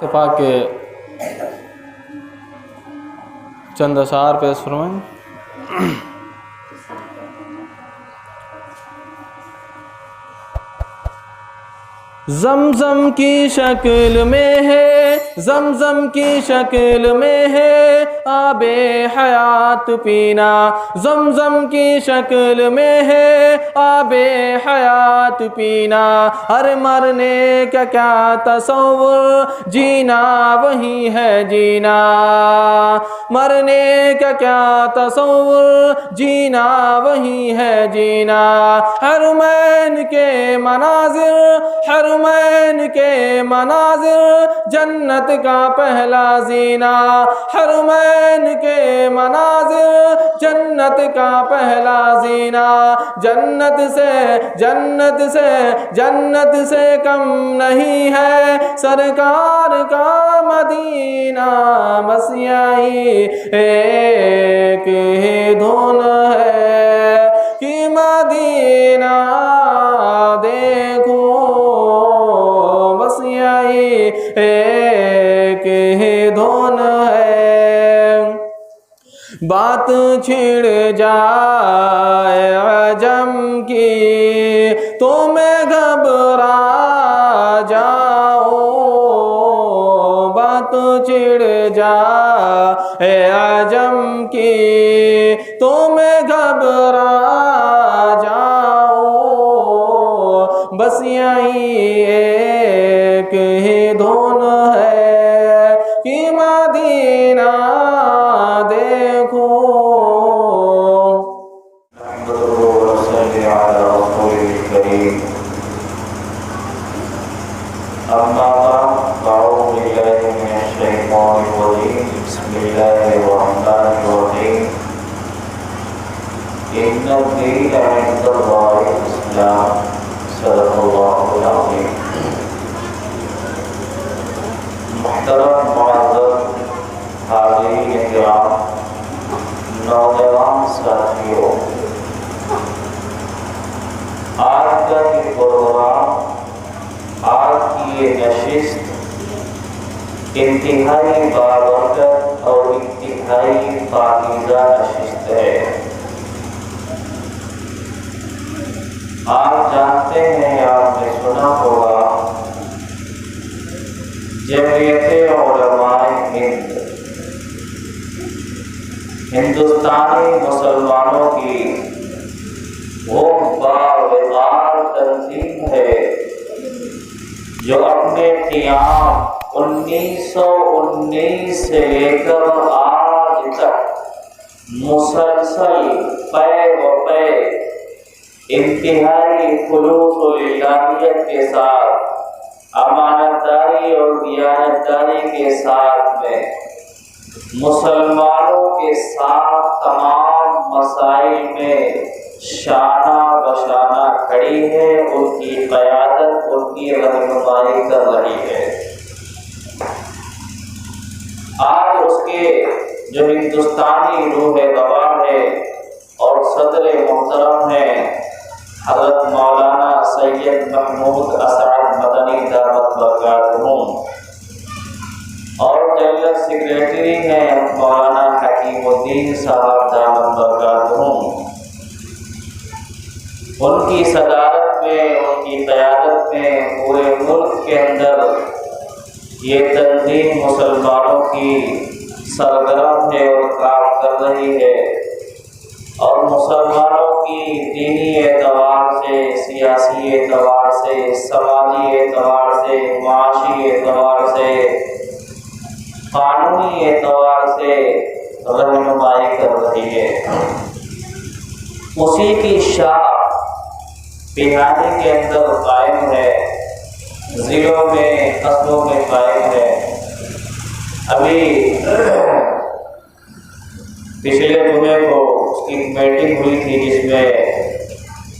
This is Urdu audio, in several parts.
اتفاق کے چند اشعار پیش فرمائیں۔ زمزم کی شکل میں ہے، زمزم کی شکل میں ہے آب حیات پینا، زمزم کی شکل میں ہے آب حیات پینا، ہر مرنے کا کیا تصور جینا وہی ہے جینا، مرنے کا کیا تصور جینا وہی ہے جینا، حرمین کے مناظر، حرمین کے مناظر جنت کا پہلا زینہ، حرمین کے مناظر جنت کا پہلا زینہ، جنت سے جنت سے جنت سے کم نہیں ہے سرکار کا مدینہ، بس یہی ایک ہی دھن ہے کہ مدینہ دیکھوں، بس یہی ایک ہی دھن ہے، بات چھڑ جائے عجم کی تو میں گھبرا جاؤں، بات چھڑ جائے عجم کی تو میں گھبرا جاؤں، بس یہی ایک ہی دھن ہے کہ مدینہ دیکھوں۔ اما بعد اعوذ باللہ من الشیطان الرجیم، بسم اللہ الرحمن الرحیم، ان الدین عند اللہ الاسلام، صدق اللہ العظیم۔ محترم معزز حاضرین کرام، نوجوان ساتھیوں، آج کا یہ پروگرام، آج کی یہ نشست انتہائی بابرکت اور انتہائی پاکیزہ نشست ہے۔ آپ جانتے ہیں، آپ نے سنا ہوگا، جمعیت علماء ہند ہندوستانی مسلمانوں کی وہ باوقار تنظیم ہے جو اپنے قیام 1919 سے لے کر آج تک مسلسل پے و پے انتہائی خلوص و للہیت کے ساتھ، امانت داری اور دیانتداری کے ساتھ میں مسلمانوں کے ساتھ تمام مسائل میں شانہ بشانہ کھڑی ہے، ان کی قیادت، ان کی رہنمائی کر رہی ہے۔ آج اس کے جو ہندوستانی روح گواہ ہے اور صدر محترم ہیں حضرت مولانا سید محمود اسعد مدنی دعوت برکاتہم، اور جنرل سیکریٹری ہیں مولانا حکیم الدین صاحب دعوت برکاتہم، ان کی صدارت میں، ان کی قیادت میں پورے ملک کے اندر یہ تنظیم مسلمانوں کی سرگرم ہے اور کام کر رہی ہے، اور مسلمانوں کی دینی اعتبار سے، سیاسی اعتبار سے، سماجی اعتبار سے، معاشی اعتبار سے، قانونی اعتبار سے رہنمائی کر رہی ہے۔ اسی کی شاخ بہار کے اندر قائم ہے، ضلعوں میں، قصبوں میں قائم ہے۔ ابھی پچھلے جمعے کو اس کی میٹنگ ہوئی تھی جس میں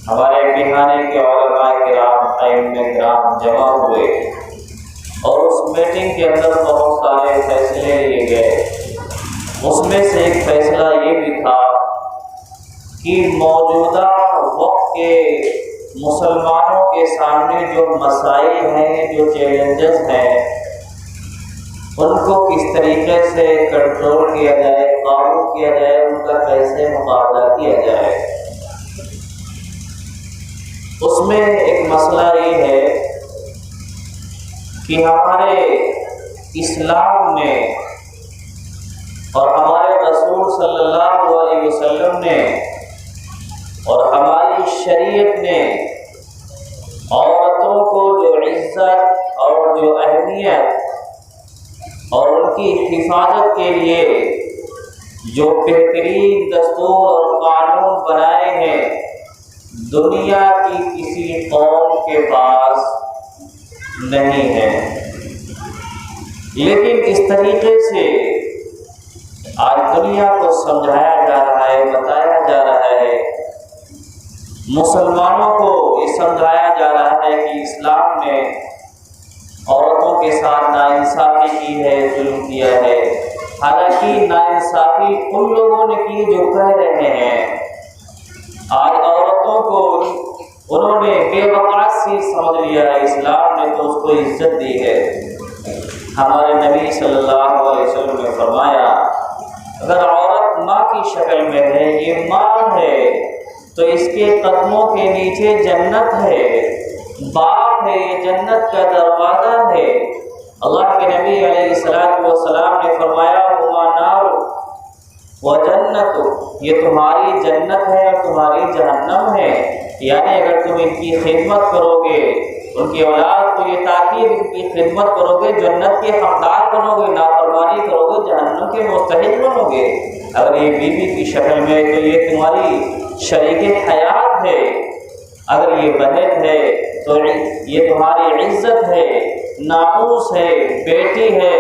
ہمارے بہار کے علماء کرام، ائمہ کرام جمع ہوئے، اور اس میٹنگ کے اندر بہت سارے فیصلے لیے گئے۔ اس میں سے ایک فیصلہ یہ بھی تھا کہ موجودہ وقت کے مسلمانوں کے سامنے جو مسائل ہیں، جو چیلنجز ہیں، ان کو کس طریقے سے کنٹرول کیا جائے، قابو کیا جائے، ان کا کیسے مقابلہ کیا جائے۔ اس میں ایک مسئلہ یہ ہے کہ ہمارے اسلام نے اور ہمارے رسول صلی اللہ علیہ وسلم نے اور ہماری شریعت نے عورتوں کو جو عزت اور جو اہمیت اور ان کی حفاظت کے لیے جو بہترین دستور اور قانون بنائے ہیں، دنیا کی کسی قوم کے پاس نہیں ہے۔ لیکن اس طریقے سے آج دنیا کو سمجھایا جا رہا ہے، بتایا جا رہا ہے، مسلمانوں کو یہ سمجھایا جا رہا ہے کہ اسلام نے عورتوں کے ساتھ ناانصافی کی ہے، ظلم کیا ہے۔ حالانکہ ناانصافی ان لوگوں نے کی جو کہہ رہے ہیں۔ آج عورتوں کو انہوں نے بے وقعت سی سمجھ لیا ہے، اسلام نے تو اس کو عزت دی ہے۔ ہمارے نبی صلی اللہ علیہ وسلم نے فرمایا، اگر عورت ماں کی شکل میں ہے، یہ ماں ہے، تو اس کے قدموں کے نیچے جنت ہے، باپ ہے، یہ جنت کا دروازہ ہے۔ اللہ کے نبی علیہ السلام نے فرمایا، ہما نار و جنت، یہ تمہاری جنت ہے اور تمہاری جہنم ہے۔ یعنی اگر تم ان کی خدمت کرو گے، ان کی اولاد کو یہ تاکید، ان کی خدمت کرو گے، جنت کے حقدار بنو گے، نافرمانی کرو گے، جہنم کے مستحق بنو گے۔ اگر یہ بیوی کی شکل میں تو یہ تمہاری شریک حیات ہے، اگر یہ بہن ہے تو یہ تمہاری عزت ہے، ناموس ہے، بیٹی ہے،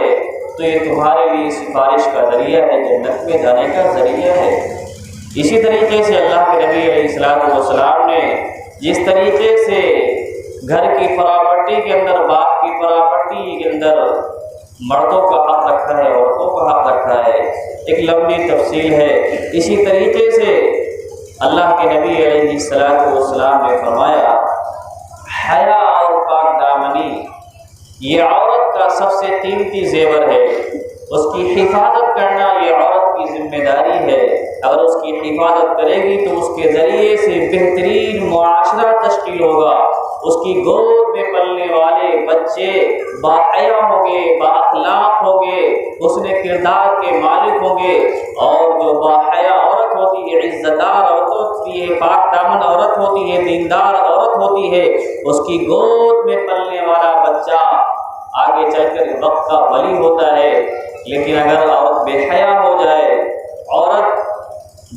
تو یہ تمہارے لیے سفارش کا ذریعہ ہے، جنت میں جانے کا ذریعہ ہے۔ اسی طریقے سے اللہ کے نبی علیہ السلام نے جس طریقے سے گھر کی پراپرٹی کے اندر، باپ کی پراپرٹی کے اندر مردوں کا حق رکھا ہے، عورتوں کا حق رکھا ہے، ایک لمبی تفصیل ہے۔ اسی طریقے سے اللہ کے نبی علیہ السلام نے فرمایا، حیا اور پاک دامنی یہ عورت کا سب سے قیمتی زیور ہے، اس کی حفاظت کرنا یہ عورت کی ذمہ داری ہے۔ اگر اس کی حفاظت کرے گی تو اس کے ذریعے سے بہترین معاشرہ تشکیل ہوگا، اس کی گود میں پلنے والے بچے باحیا ہوں گے، بااخلاق ہوں گے، حسن کردار کے مالک ہوں گے، اور جو باحیا عورت ہوتی ہے، عزت دار عورت ہوتی ہے، پاک دامن عورت ہوتی ہے، دیندار عورت ہوتی ہے، اس کی گود میں پلنے والا بچہ آگے چل کر وقت کا ولی ہوتا ہے۔ لیکن اگر عورت بے حیا ہو جائے، عورت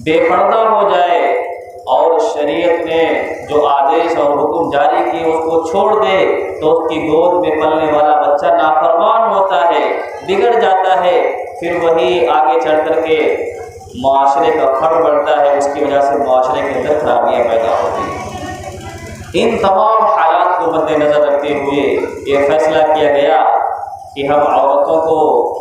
بے پردہ ہو جائے اور شریعت نے جو آدیش اور حکم جاری کیے اس کو چھوڑ دے، تو اس کی گود میں پلنے والا بچہ نافرمان ہوتا ہے، بگڑ جاتا ہے، پھر وہی آگے چڑھ کر کے معاشرے کا پھڑ بڑھتا ہے، اس کی وجہ سے معاشرے کے اندر خرابیاں پیدا ہوتی ہیں۔ ان تمام حالات کو مد نظر رکھتے ہوئے یہ فیصلہ کیا گیا کہ ہم عورتوں کو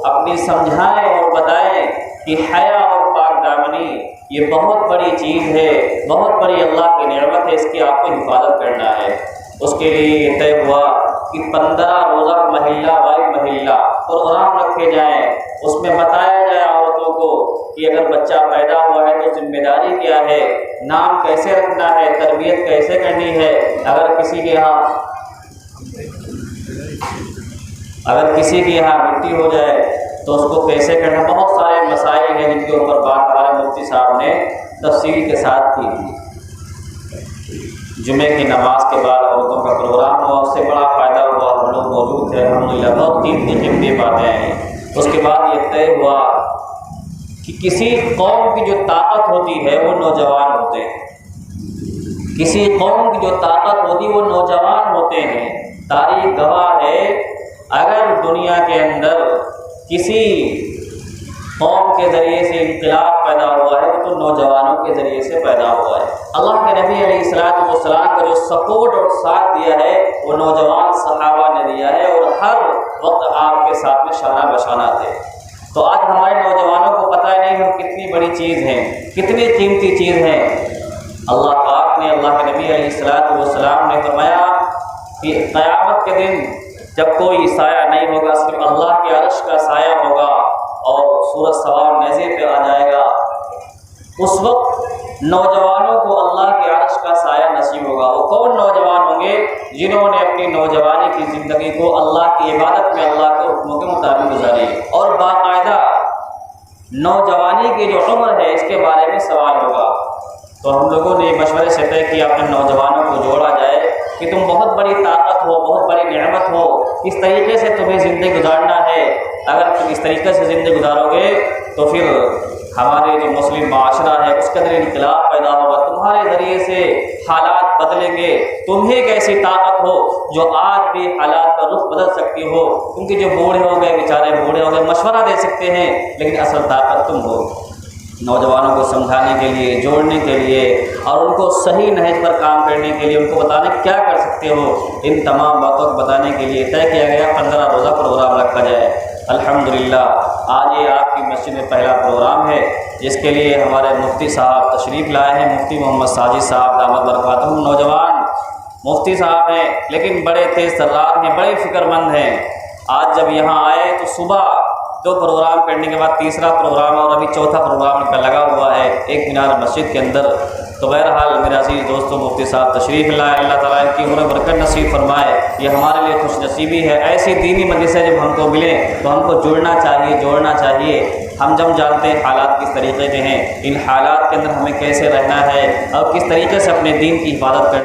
اپنی سمجھائیں اور بتائیں کہ حیا اور پاک دامنی یہ بہت بڑی چیز ہے، بہت بڑی اللہ کی نعمت ہے، اس کی آپ کو حفاظت کرنا ہے۔ اس کے لیے یہ طے ہوا کہ 15 روزہ مہیلا بائی مہیلا پروگرام رکھے جائیں، اس میں بتایا جائے عورتوں کو کہ اگر بچہ پیدا ہوا ہے تو ذمہ داری کیا ہے، نام کیسے رکھنا ہے، تربیت کیسے کرنی ہے، اگر کسی کے یہاں مٹی ہو جائے تو اس کو کیسے کرنا، بہت سارے مسائل ہیں جن کے اوپر بات ہمارے مفتی صاحب نے تفصیل کے ساتھ کی تھی۔ جمعے کی نماز کے بعد عورتوں کا پروگرام ہوا، اس سے بڑا فائدہ ہوا، ہم لوگ موجود تھے الحمدللہ، بہت قیمتی باتیں ہیں۔ اس کے بعد یہ طے ہوا کہ کسی قوم کی جو طاقت ہوتی ہے وہ نوجوان ہوتے ہیں، کسی قوم کی جو طاقت ہوتی ہے وہ نوجوان ہوتے ہیں۔ تاریخ گواہ ہے، اگر دنیا کے اندر کسی قوم کے ذریعے سے انقلاب پیدا ہوا ہے تو نوجوانوں کے ذریعے سے پیدا ہوا ہے۔ اللہ کے نبی علیہ السلام کا جو سپورٹ اور ساتھ دیا ہے وہ نوجوان صحابہ نے دیا ہے، اور ہر وقت آپ کے ساتھ میں شانہ بشانہ تھے۔ تو آج ہمارے نوجوانوں کو پتہ نہیں ہم کتنی بڑی چیز ہیں، کتنی قیمتی چیز ہیں۔ اللہ پاک نے، اللہ کے نبی علیہ السلام نے فرمایا کہ قیامت کے دن جب کوئی سایہ نہیں ہوگا، صرف اللہ کے عرش کا سایہ ہوگا اور سورج سوار نیزے پہ آ جائے گا، اس وقت نوجوانوں کو اللہ کے عرش کا سایہ نصیب ہوگا۔ وہ کون نوجوان ہوں گے؟ جنہوں نے اپنی نوجوانی کی زندگی کو اللہ کی عبادت میں اللہ کے حکموں کے مطابق گزاری، اور باقاعدہ نوجوانی کی جو عمر ہے اس کے بارے میں سوال ہوگا۔ تو ہم لوگوں نے مشورے سے طے کیا اپنے نوجوانوں کو جوڑا جائے کہ تم بہت بڑی طاقت ہو، بہت بڑی نعمت ہو، اس طریقے سے تمہیں زندگی گزارنا ہے۔ اگر تم اس طریقے سے زندگی گزارو گے تو پھر ہمارے جو مسلم معاشرہ ہے اس کے اندر انقلاب پیدا ہوگا، تمہارے ذریعے سے حالات بدلیں گے۔ تمہیں ایک ایسی طاقت ہو جو آج بھی حالات کا رخ بدل سکتی ہو، کیونکہ جو بوڑھے ہو گئے، بیچارے بوڑھے ہو گئے، مشورہ دے سکتے ہیں، لیکن اصل طاقت تم ہو۔ نوجوانوں کو سمجھانے کے لیے، جوڑنے کے لیے، اور ان کو صحیح نہج پر کام کرنے کے لیے، ان کو بتانے کیا کر سکتے ہو، ان تمام باتوں کو بتانے کے لیے طے کیا گیا 15 روزہ پروگرام رکھا جائے۔ الحمدللہ آج یہ آپ کی مسجد میں پہلا پروگرام ہے، جس کے لیے ہمارے مفتی صاحب تشریف لائے ہیں، مفتی محمد ساجد صاحب دامت برکاتہم۔ نوجوان مفتی صاحب ہیں لیکن بڑے تیز ترار ہیں، بڑے فکر مند ہیں۔ آج جب یہاں آئے تو صبح 2 پروگرام کرنے کے بعد تیسرا پروگرام اور ابھی چوتھا پروگرام ان کا لگا ہوا ہے ایک مینار مسجد کے اندر۔ تو بہرحال میرے عزیز دوستوں، مفتی صاحب تشریف لائے، اللہ تعالیٰ ان کی عمر برکت نصیب فرمائے۔ یہ ہمارے لیے خوش نصیبی ہے، ایسی دینی مجلسیں جب ہم کو ملیں تو ہم کو جڑنا چاہیے، جوڑنا چاہیے۔ ہم جب جانتے ہیں حالات کس طریقے کے ہیں، ان حالات کے اندر ہمیں کیسے رہنا ہے اور کس طریقے سے اپنے دین کی حفاظت کرنا